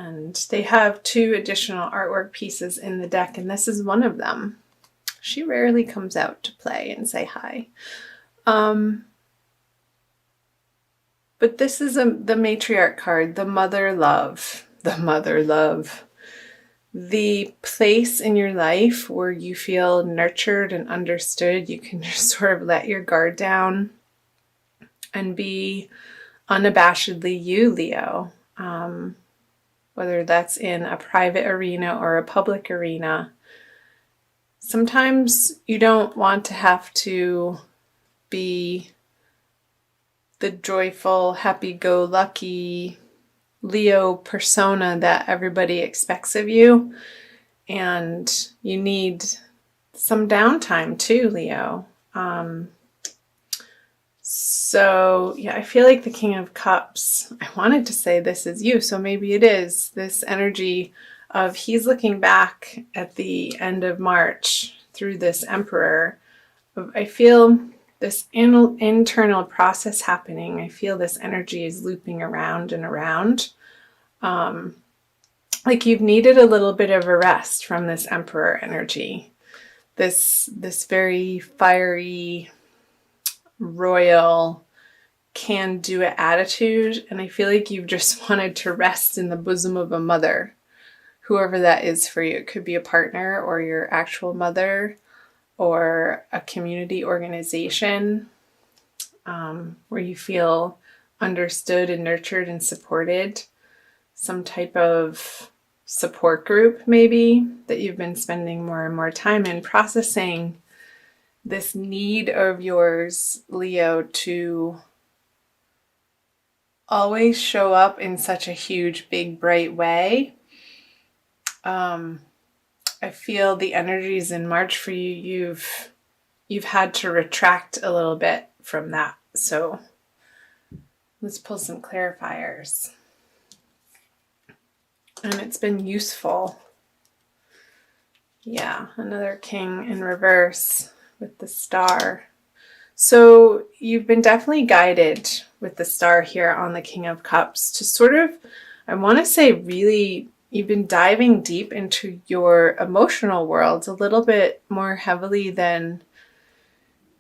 And they have 2 additional artwork pieces in the deck, and this is one of them. She rarely comes out to play and say hi. But this is the matriarch card, the mother love, the place in your life where you feel nurtured and understood. You can just sort of let your guard down and be unabashedly you, Leo. Whether that's in a private arena or a public arena. Sometimes you don't want to have to be the joyful, happy-go-lucky Leo persona that everybody expects of you. And you need some downtime too, Leo. So yeah, I feel like the King of Cups, I wanted to say this is you, so maybe it is this energy of he's looking back at the end of March through this Emperor. I feel this internal process happening. I feel this energy is looping around and around. Like you've needed a little bit of a rest from this Emperor energy. This very fiery, royal, can-do-it attitude, and I feel like you've just wanted to rest in the bosom of a mother, whoever that is for you. It could be a partner or your actual mother or a community organization where you feel understood and nurtured and supported. Some type of support group maybe that you've been spending more and more time in, processing this need of yours, Leo, to always show up in such a huge, big, bright way. I feel the energies in March for you, you've had to retract a little bit from that. So let's pull some clarifiers. And it's been useful. Yeah, another King in reverse with the Star. So you've been definitely guided with the Star here on the King of Cups to sort of, I want to say really, you've been diving deep into your emotional world a little bit more heavily than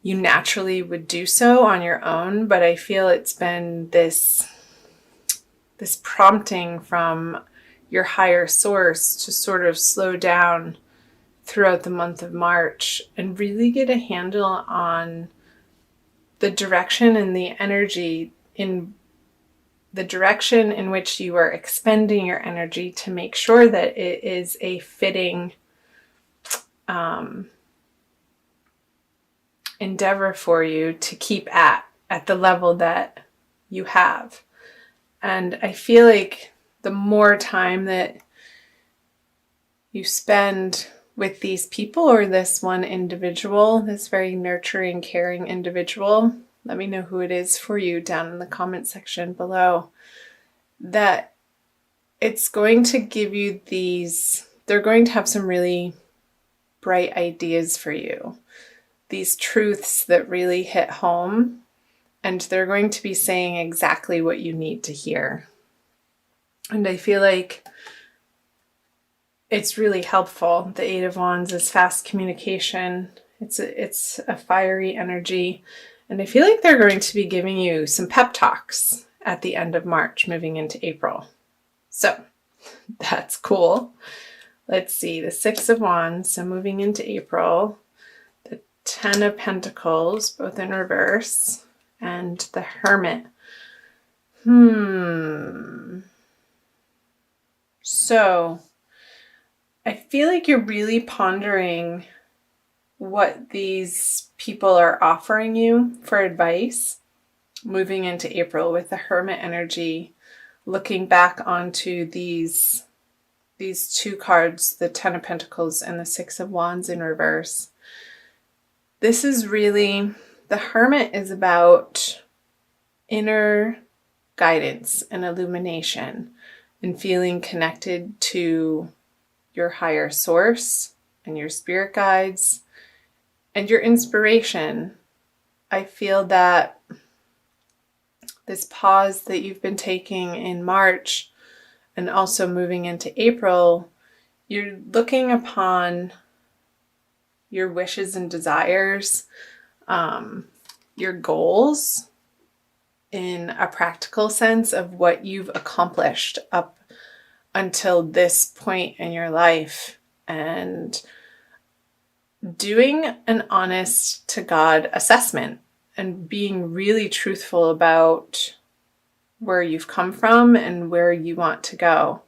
you naturally would do so on your own. But I feel it's been this prompting from your higher source to sort of slow down throughout the month of March and really get a handle on the direction and the energy in the direction in which you are expending your energy to make sure that it is a fitting endeavor for you to keep at the level that you have. And I feel like the more time that you spend with these people or this one individual, this very nurturing, caring individual, let me know who it is for you down in the comment section below, that it's going to give you they're going to have some really bright ideas for you, these truths that really hit home, and they're going to be saying exactly what you need to hear. And I feel like it's really helpful. The Eight of Wands is fast communication. It's a fiery energy. And I feel like they're going to be giving you some pep talks at the end of March, moving into April. So that's cool. Let's see, the Six of Wands, so moving into April, the Ten of Pentacles, both in reverse, and the Hermit. So I feel like you're really pondering what these people are offering you for advice moving into April with the Hermit energy, looking back onto these 2 cards, the Ten of Pentacles and the Six of Wands in reverse. This is really, the Hermit is about inner guidance and illumination and feeling connected to your higher source and your spirit guides and your inspiration. I feel that this pause that you've been taking in March And also moving into April, you're looking upon your wishes and desires, your goals in a practical sense of what you've accomplished up until this point in your life, and doing an honest to God assessment and being really truthful about where you've come from and where you want to go.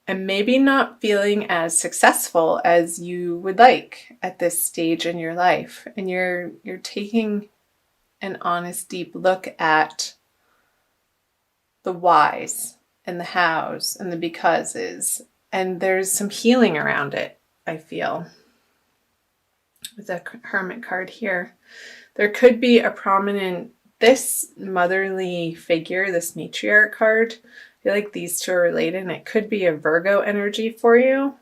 And maybe not feeling as successful as you would like at this stage in your life. And you're taking an honest, deep look at the whys and the hows and the becauses. And there's some healing around it, I feel, with the Hermit card here. There could be a prominent, this motherly figure, this matriarch card. I feel like these two are related, and it could be a Virgo energy for you.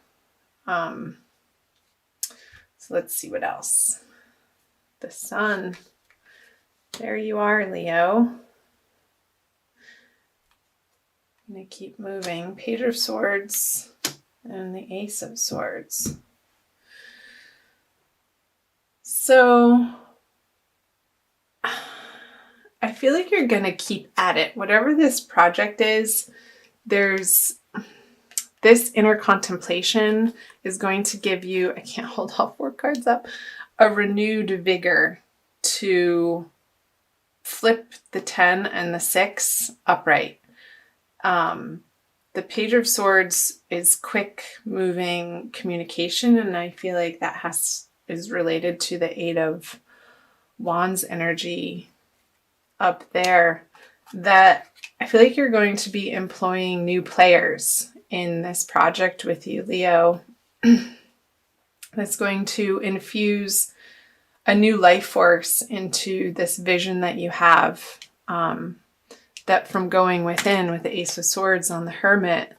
So let's see what else. The Sun. There you are, Leo. I'm going to keep moving. Page of Swords and the Ace of Swords. So I feel like you're going to keep at it. Whatever this project is, there's this inner contemplation is going to give you, I can't hold all 4 cards up, a renewed vigor to flip the 10 and the 6 upright. The Page of Swords is quick moving communication, and I feel like that is related to the 8 of Wands energy up there, that I feel like you're going to be employing new players in this project with you, Leo. That's going to infuse a new life force into this vision that you have, that from going within with the Ace of Swords on the Hermit,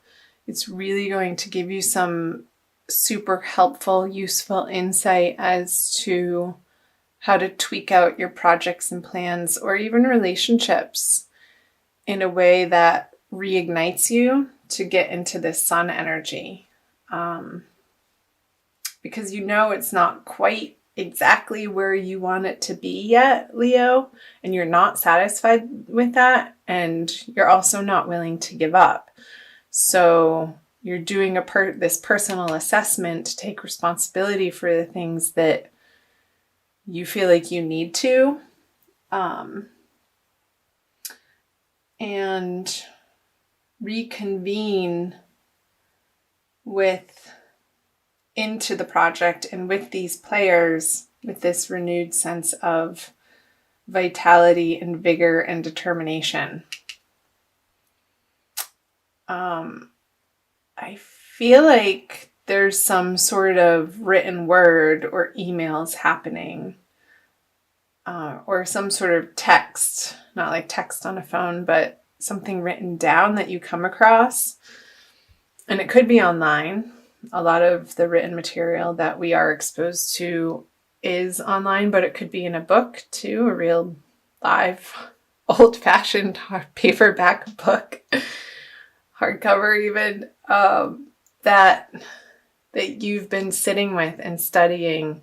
it's really going to give you some super helpful, useful insight as to how to tweak out your projects and plans, or even relationships, in a way that reignites you to get into this Sun energy. Because you know it's not quite exactly where you want it to be yet, Leo, and you're not satisfied with that, and you're also not willing to give up. So you're doing this personal assessment to take responsibility for the things that you feel like you need to, and reconvene into the project and with these players with this renewed sense of vitality and vigor and determination. I feel like there's some sort of written word or emails happening, or some sort of text, not like text on a phone, but something written down that you come across. And it could be online. A lot of the written material that we are exposed to is online, but it could be in a book too, a real live, old-fashioned paperback book, hardcover even, that you've been sitting with and studying.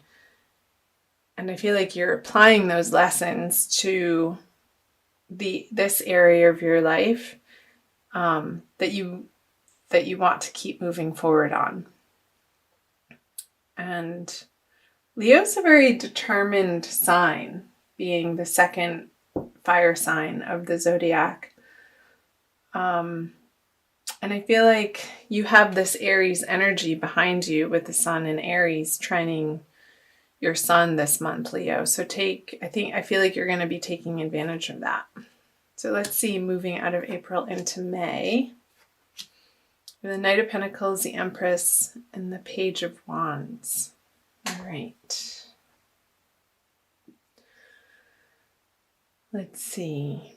And I feel like you're applying those lessons to this area of your life, that you want to keep moving forward on. And Leo's a very determined sign, being the second fire sign of the zodiac. And I feel like you have this Aries energy behind you with the Sun in Aries trining your Sun this month, Leo. So I feel like you're going to be taking advantage of that. So let's see, moving out of April into May. The Knight of Pentacles, the Empress, and the Page of Wands. All right. Let's see.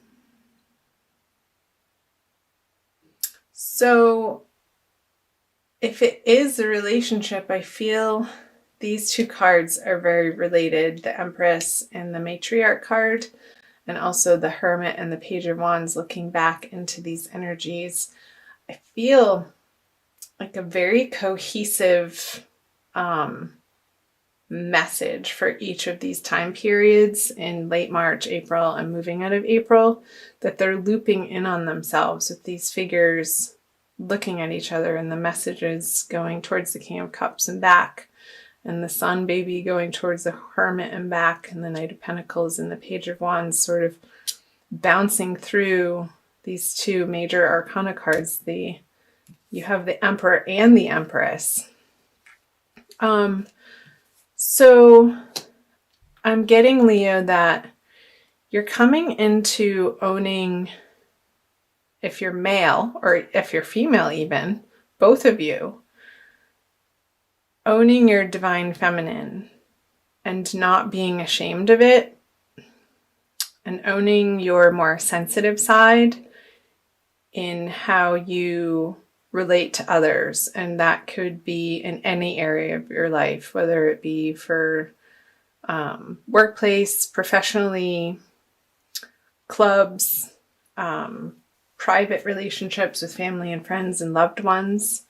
So if it is a relationship, I feel these 2 cards are very related. The Empress and the Matriarch card, and also the Hermit and the Page of Wands, looking back into these energies. I feel like a very cohesive message for each of these time periods in late March, April, and moving out of April, that they're looping in on themselves with these figures looking at each other, and the messages going towards the King of Cups and back, and the Sun baby going towards the Hermit and back, and the Knight of Pentacles and the Page of Wands sort of bouncing through these two major arcana cards. You have the Emperor and the Empress. So I'm getting, Leo, that you're coming into owning, if you're male or if you're female even, both of you, owning your divine feminine and not being ashamed of it, and owning your more sensitive side in how you relate to others. And that could be in any area of your life, whether it be for workplace, professionally, clubs, private relationships with family and friends and loved ones.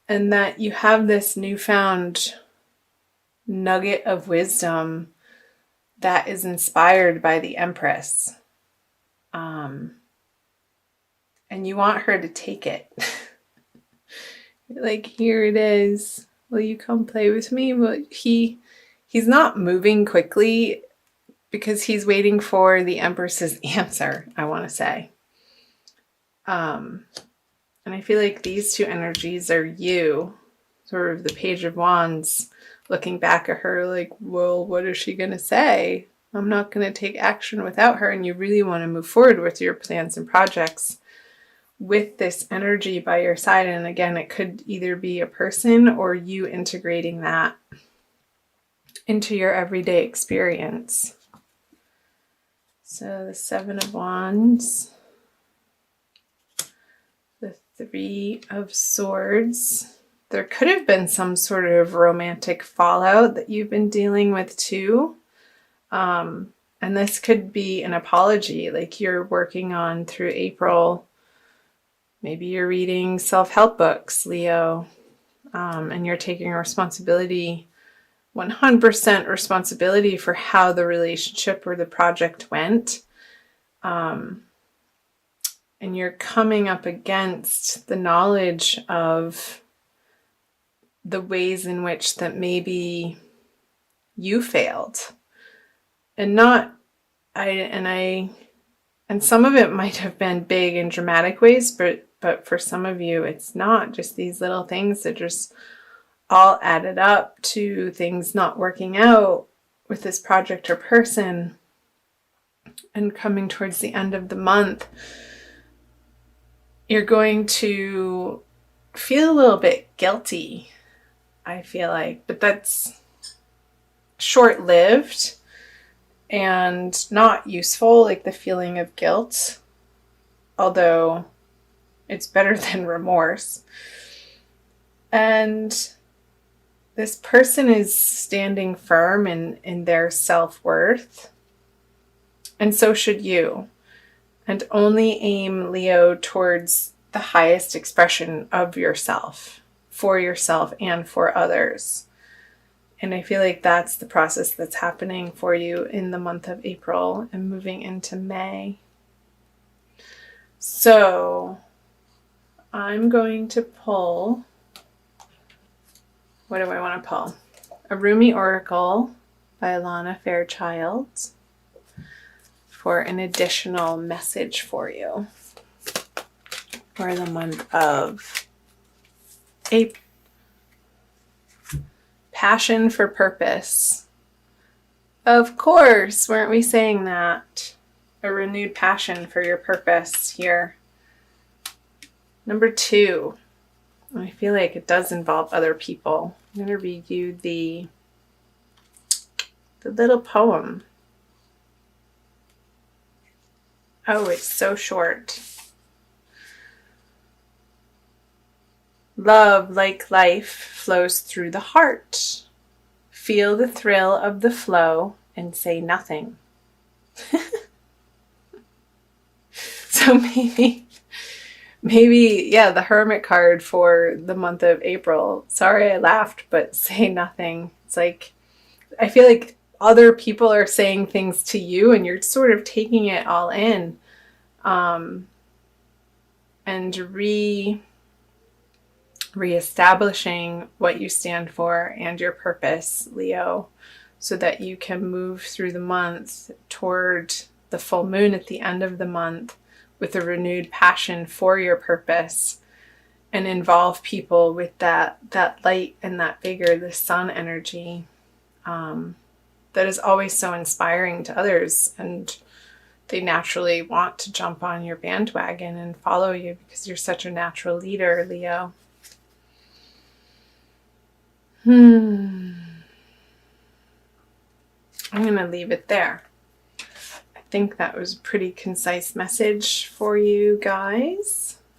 And that you have this newfound nugget of wisdom that is inspired by the Empress. And you want her to take it. Like, here it is. Will you come play with me? But he's not moving quickly because he's waiting for the Empress's answer, I want to say. And I feel like these two energies are you, sort of the Page of Wands, looking back at her like, well, what is she going to say? I'm not going to take action without her. And you really want to move forward with your plans and projects with this energy by your side. And again, it could either be a person or you integrating that into your everyday experience. So the Seven of Wands, the Three of Swords. There could have been some sort of romantic fallout that you've been dealing with too. And this could be an apology, like you're working on through April. Maybe you're reading self-help books, Leo, and you're taking responsibility, 100% responsibility for how the relationship or the project went. And you're coming up against the knowledge of the ways in which that maybe you failed. And some of it might have been big and dramatic ways, but for some of you, it's not. Just these little things that just all added up to things not working out with this project or person. And coming towards the end of the month, you're going to feel a little bit guilty, I feel like, but that's short-lived and not useful, like the feeling of guilt, although it's better than remorse. And this person is standing firm in their self-worth, and so should you. And only aim, Leo, towards the highest expression of yourself, for yourself and for others. And I feel like that's the process that's happening for you in the month of April and moving into May. So I'm going to pull, what do I want to pull? A Rumi Oracle by Alana Fairchild for an additional message for you for the month of April. Passion for purpose. Of course, weren't we saying that? A renewed passion for your purpose here. Number 2, I feel like it does involve other people. I'm going to read you the little poem. Oh, it's so short. Love, like life, flows through the heart. Feel the thrill of the flow and say nothing. maybe, yeah, the Hermit card for the month of April. Sorry I laughed, but say nothing. It's like, I feel like other people are saying things to you and you're sort of taking it all in, um, and reestablishing what you stand for and your purpose, Leo, so that you can move through the month toward the full moon at the end of the month with a renewed passion for your purpose, and involve people with that light and that vigor, the sun energy, that is always so inspiring to others, and they naturally want to jump on your bandwagon and follow you because you're such a natural leader, Leo. I'm going to leave it there. I think that was a pretty concise message for you guys.